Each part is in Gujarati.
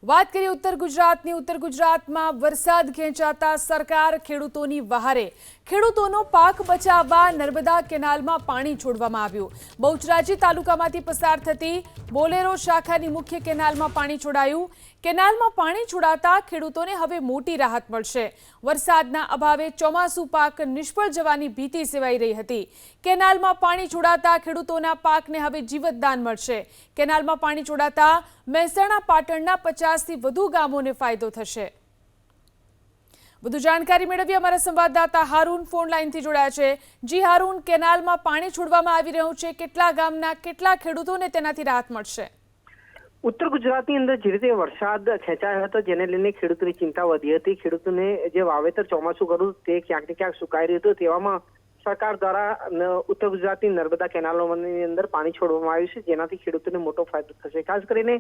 વાત કરીએ ઉત્તર ગુજરાતમાં વરસાદ ખેંચાતા સરકાર ખેડૂતોની વહારે ખેડૂતોનો પાક બચાવવા નર્મદા કેનાલમાં પાણી છોડવામાં આવ્યું। બહુચરાજી તાલુકામાંથી પસાર થતી બોલેરો શાખાની મુખ્ય કેનાલમાં પાણી છોડાયું। કેનાલમાં પાણી છોડાતા ખેડૂતોને હવે મોટી રાહત મળશે। વરસાદના અભાવે ચોમાસુ પાક નિષ્ફળ જવાની ભીતિ સેવાઈ રહી હતી। કેનાલમાં પાણી છોડાતા ખેડૂતોના પાકને હવે જીવતદાન મળશે। કેનાલમાં પાણી છોડાતા મહેસાણા પાટણના 50થી વધુ ગામોને ફાયદો થશે। વધુ જાણકારી મેળવી અમારા સંવાદદાતા હારૂન ફોન લાઈનથી જોડાયા છે। જી હારૂન, કેનાલમાં પાણી છોડવામાં આવી રહ્યું છે, કેટલા ગામના કેટલા ખેડૂતોને તેનાથી રાહત મળશે? ઉત્તર ગુજરાતની અંદર જે રીતે વરસાદ ખેંચાયો હતો જેને લઈને ખેડૂતોની ચિંતા વધી હતી। ખેડૂતોને જે વાવેતર ચોમાસું કર્યું તે ક્યાંક ને ક્યાંક સુકાઈ રહ્યું હતું। તેવામાં સરકાર દ્વારા ઉત્તર ગુજરાતની નર્મદા કેનાલોની અંદર પાણી છોડવામાં આવ્યું છે, જેનાથી ખેડૂતોને મોટો ફાયદો થશે। ખાસ કરીને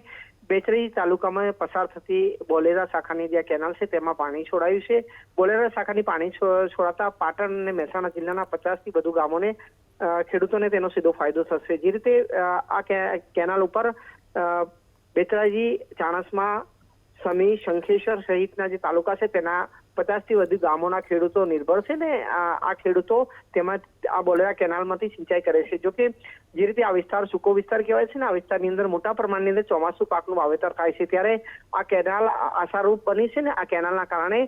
બેચરાજી તાલુકામાં પસાર થતી બોલેરા શાખાની જે કેનાલ છે તેમાં પાણી છોડાયું છે। બોલેરા શાખાની પાણી છોડાતા પાટણ અને મહેસાણા જિલ્લાના 50થી વધુ ગામોને ખેડૂતોને તેનો સીધો ફાયદો થશે। જે રીતે આ કેનાલ ઉપર બેચરાજી, ચાણસ્મા, સમી, શંખેશ્વર સહિતના જે તાલુકા છે તેના 50થી વધુ ગામોના ખેડૂતો નિર્ભર છે ને આ ખેડૂતો તેમાં આ બોલેરા કેનાલમાંથી સિંચાઈ કરે છે। જોકે જે રીતે આ વિસ્તાર સૂકો વિસ્તાર કહેવાય છે ને, આ વિસ્તારની અંદર મોટા પ્રમાણની અંદર ચોમાસુ પાકનું વાવેતર થાય છે, ત્યારે આ કેનાલ આશારૂપ બની છે ને આ કેનાલના કારણે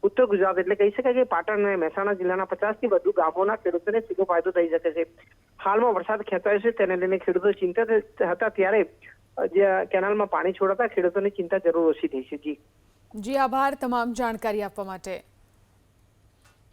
ઉત્તર ગુજરાત એટલે કહી શકાય કે પાટણ અને મહેસાણા જિલ્લાના 50થી વધુ ગામોના ખેડૂતોને સીધો ફાયદો થઈ શકે છે। હાલમાં વરસાદ ખેંચાયો છે તેને લઈને ખેડૂતો ચિંતિત હતા, ત્યારે જે કેનાલમાં પાણી છોડાતા ખેડૂતોની ચિંતા જરૂર ઓછી થઈ છે। જી આભાર તમામ જાણકારી આપવા માટે।